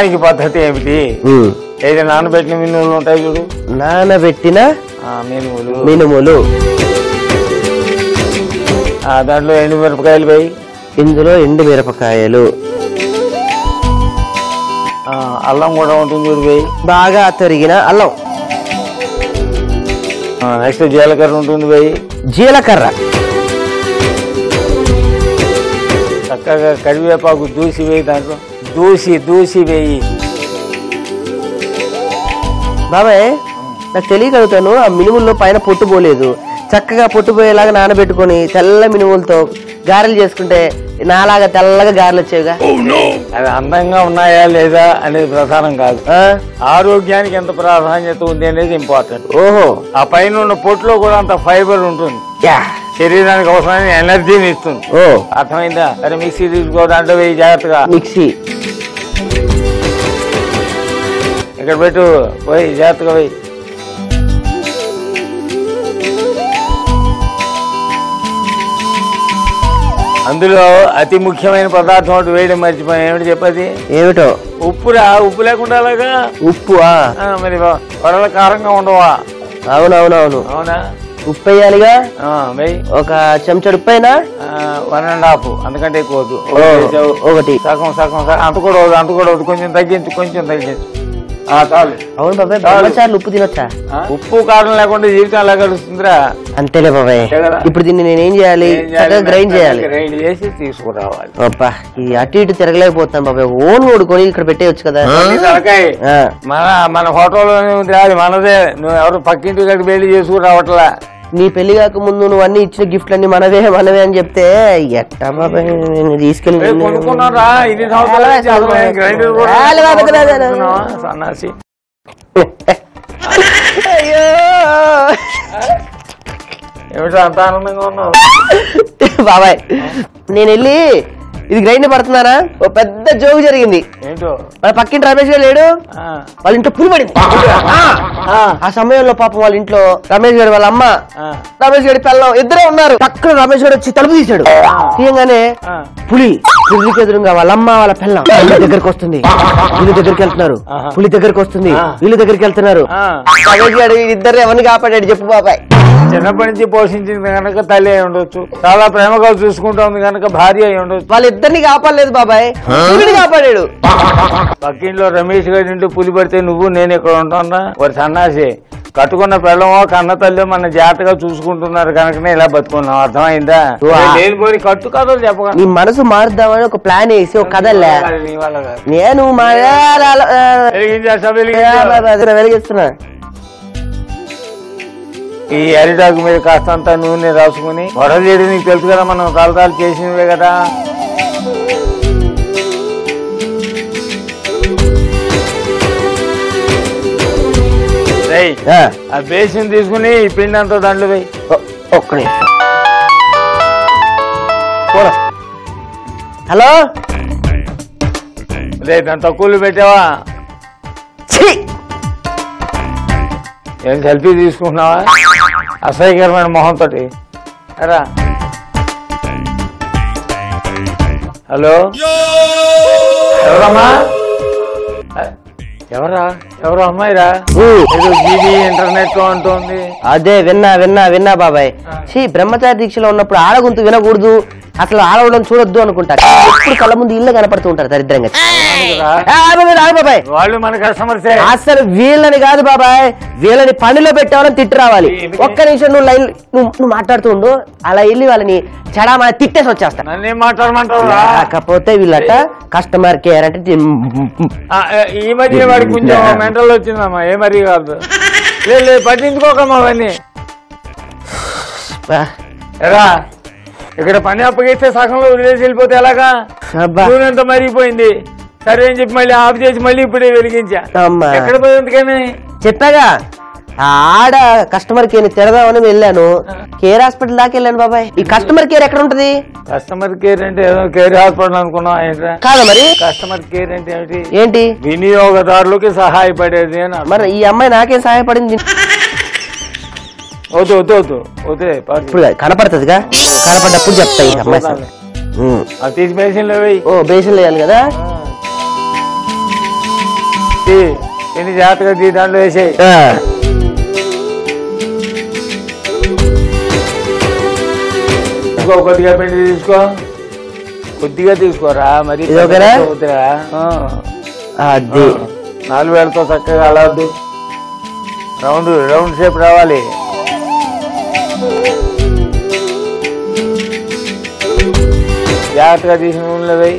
దానికి పద్ధతి ఏమిటి? ఏది నానబెట్టిన మినుములు ఉంటాయి చూడు, నానబెట్టిన మినుములు దాంట్లో ఎండు మిరపకాయలు వేయి. ఇందులో ఎండు మిరపకాయలు, అల్లం కూడా ఉంటుంది చూడు, వేయి. బాగా తరిగిన అల్లం. నెక్స్ట్ జీలకర్ర ఉంటుంది, వేయి. జీలకర్ర, చక్కగా కరివేపాకు దూసి వేయి. దాంట్లో దూసి వేయి. బాబాయ్ నాకు తెలియగలుగుతాను, ఆ మినుముల్లో పైన పొట్టు పోలేదు. చక్కగా పొట్టు పోయేలాగా నానబెట్టుకుని తెల్ల మినుములతో గారెలు చేసుకుంటే నాలాగా తెల్లగా గారెలు వచ్చేవిగా. అవి అందంగా ఉన్నాయా లేదా అనేది ప్రధానం కాదు, ఆరోగ్యానికి ఎంత ప్రాధాన్యత ఉంది అనేది ఇంపార్టెంట్. ఓహో, ఆ పైన ఉన్న పొట్టులో కూడా అంత ఫైబర్ ఉంటుంది, శరీరానికి అవసరమైన ఎనర్జీని ఇస్తుంది. ఓ అర్థమైందా? అరే మిక్సీ తీసుకో, దాంట్లో వేయి జాగ్రత్తగా. మిక్సీ ఇక్కడ పెట్టు, పోయి జాగ్రత్తగా వేయి. అందులో అతి ముఖ్యమైన పదార్థం ఒకటి వేయడం మర్చిపోయాం. ఏమిటి చెప్పది? ఏమిటో? ఉప్పురా. ఉప్పు లేకుండా అలాగా? ఉప్పు మరి వడల కారంగా ఉండవా? అవునవునవును. అవునా? ఉప్పు వేయాలిగా. ఒక చెంచాడు ఉప్పు అయినా 1.5, అందుకంటే ఎక్కువ వద్దు. ఒకటి సగం సగం అంత కూడా వద్దు, అంత కూడా వద్దు. కొంచెం తగ్గించు. చాలు. అవును బాబాయ్, బ్రహ్మచారులు ఉప్పు తినొచ్చా? ఉప్పు కారం లేకుండా జీవితం ఎలా గడుస్తుందిరా? అంతేలే బాబాయ్. ఇప్పుడు దీన్ని నేనేం చేయాలి? గ్రైండ్ చేయాలి. గ్రైండ్ చేసి తీసుకురావాలి. అబ్బా, ఈ అటు ఇటు తిరగలేకపోతాను బాబాయ్. ఓన్ కొడుకొని ఇక్కడ పెట్టేయచ్చు కదా. మన హోటల్లోనే ఉంది, అది మనదే. నువ్వు ఎవరు పక్కింటి గడికి వెళ్ళి చేసుకురావట్లా. నీ పెళ్లి కాక ముందు నువ్వు అన్ని ఇచ్చిన గిఫ్ట్లన్నీ మనవే అని చెప్తే ఎట్టా బాబాయ్ నేను తీసుకెళ్ళి సన్నాసి. అయ్యో ఏమిటో అంత ఆనందంగా ఉన్నావు బాబాయ్? నేను వెళ్ళి ఇది గ్రైండ్ పడుతున్నారా, ఓ పెద్ద జోగు జరిగింది. ఏంటో? మన పక్కింటి రమేష్ గారు లేడు, వాళ్ళ ఇంట్లో పులి పడింది. ఆ సమయంలో పాపం వాళ్ళ ఇంట్లో రమేష్ గారు వాళ్ళ అమ్మ, రమేష్ గారి పిల్లలు ఇద్దరే ఉన్నారు. పక్కన రమేష్ గారు వచ్చి తలుపు తీశాడు. తీయంగానే పులికి ఎదురుగా వాళ్ళ అమ్మ వాళ్ళ పిల్లం వీళ్ళ దగ్గరికి వస్తుంది. వీళ్ళ దగ్గరికి వెళ్తున్నారు, పులి దగ్గరికి వస్తుంది, వీళ్ళ దగ్గరికి వెళ్తున్నారు. రమేష్ గారు ఇద్దరు ఎవరిని కాపాడాడు చెప్పు బాబాయ్? చిన్నప్పటి నుంచి పోషించింది కనుక తల్లి అయి ఉండొచ్చు, చాలా ప్రేమగా చూసుకుంటుంది కనుక భార్య అయి ఉండొచ్చు. వాళ్ళిద్దరిని కాపాడలేదు బాబాయ్, పులిని కాపాడాడు. పక్కింట్లో రమేష్ గారి ఇంట్లో పులి పడితే నువ్వు నేను ఇక్కడ ఉంటానా? వారి సన్నాసి కట్టుకున్న పిల్లమో కన్న తల్లి మన జాగ్రత్తగా చూసుకుంటున్నారు కనుకనే ఇలా బతుకున్నాం. అర్థమైందా? లేనిపోయి కట్టు కథలు చెప్పగా నీ మనసు మారుద్దామని ఒక ప్లాన్ వేసి ఒక కథ నేను వెలిగిస్తున్నా. ఈ అరిటాకు మీద కాస్తంత నూనె రాసుకుని వడలేడు. నీకు తెలుసు కదా, మనం తలతాలు చేసినవే కదా. ఆ బేసిన్ తీసుకుని ఈ పిండి అంతా దాంట్లో వేయి. ఒక్కడే. హలో, రే దాని తక్కువలు పెట్టావా? ఏం సెల్ఫీ తీసుకుంటున్నావా అసహ్యకరమైన మొహంతో? రా. హలో, ఎవరమ్మా? ఎవరో అమ్మాయిరా? ఏదో జీబీ ఇంటర్నెట్ అంటుంది. అదే విన్నా బాబాయ్. బ్రహ్మచారి దీక్షలో ఉన్నప్పుడు ఆడగొంతు వినకూడదు, అసలు ఆడవడం చూడొద్దు అనుకుంటారు. ఎప్పుడు కళ్ళ ముందు ఇల్లు కనపడుతూ ఉంటారు దరిద్రంగా. బాబాయ్ వాళ్ళు మన కస్టమర్సే. అసలు వీళ్ళని కాదు బాబాయ్, వీళ్ళని పనిలో పెట్టామని తిట్టి రావాలి. ఒక్క నిమిషం నువ్వు మాట్లాడుతూ ఉండు, అలా వెళ్ళి వాళ్ళని చెడా మన తిట్టేసి వచ్చేస్తా. నన్నేం మాట్లాడమంటావు? కాకపోతే వీళ్ళట కస్టమర్ కేర్ అంటే ఈ మధ్య వాడికి కొంచెం మెంటల్ వచ్చిందమ్మా. ఏ మరీ కాదు, లేదు పట్టించుకోకమ్మా అవన్నీ. ఎరా ఇక్కడ పని అప్పగిస్తే సగంలో వదిలేసి వెళ్ళిపోతే ఎలాగా? ఎంత మరిగిపోయింది. సరే అని చెప్పి మళ్ళీ ఆఫ్ చేసి మళ్ళీ ఇప్పుడే వెలిగించా. ఎక్కడ పోయేందుకని చెప్పాగా, ఆడ కస్టమర్ కేర్ తిరదామని వెళ్ళాను. కేర్ హాస్పిటల్ దాకా వెళ్ళాను బాబాయ్. ఈ కస్టమర్ కేర్ ఎక్కడ ఉంటది? కస్టమర్ కేర్ అంటే ఏదో కేర్ హాస్పిటల్ అనుకున్నా కాదు మరి. కస్టమర్ కేర్ అంటే ఏంటి? వినియోగదారులకి సహాయపడేది అని. మరి ఈ అమ్మాయి నాకేం సహాయపడింది? వద్దు వద్దు వద్దు వద్దే, ఇప్పుడు కనపడుతుందిగా, కనపడ్డప్పుడు చెప్తా. ఈ అమ్మాయి తీసి బేసిన్ లో వేయి. ఓ బేసిన్ వేయాలి కదా. తీ ఎన్ని జాగ్రత్తగా తీ దాంట్లో వేసేయి. కొద్దిగా పిండి తీసుకో, కొద్దిగా తీసుకోరా మరి. అది 4 వేలతో చక్కగా అలాద్దు. రౌండ్ షేప్ రావాలి. జాగ్రత్తగా తీసిన నూనెలో వేయి.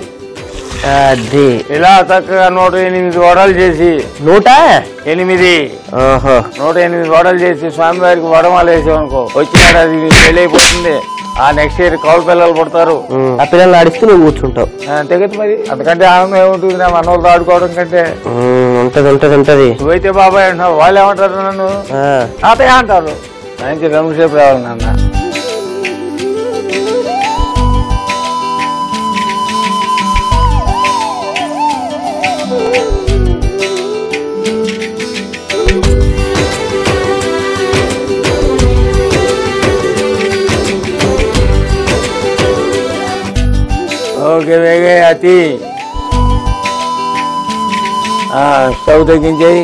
అది ఇలా చక్కగా 108 వడలు చేసి 108 వడలు చేసి స్వామివారికి వడమాలు వేసామనుకో, వచ్చినాడు అది పెళ్ళైపోతుంది. ఆ నెక్స్ట్ ఇయర్ కౌలు పిల్లలు పుడతారు. ఆ పిల్లలు ఆడిస్తూ నువ్వు కూర్చుంటావు. అంతే కదా మరి, అంతకంటే ఆనందం ఏముంటుంది నా మనోళ్ళతో ఆడుకోవడం కంటే. ఉంటది. నువ్వైతే బాబాయ్ అంటున్నావు, వాళ్ళు ఏమంటారు నన్ను తాతయ్య అంటారు. మంచి రౌండ్ షేప్ రావాలి నాన్న. ఓకే వేగే అతి స్టవ్ తగ్గించేయి.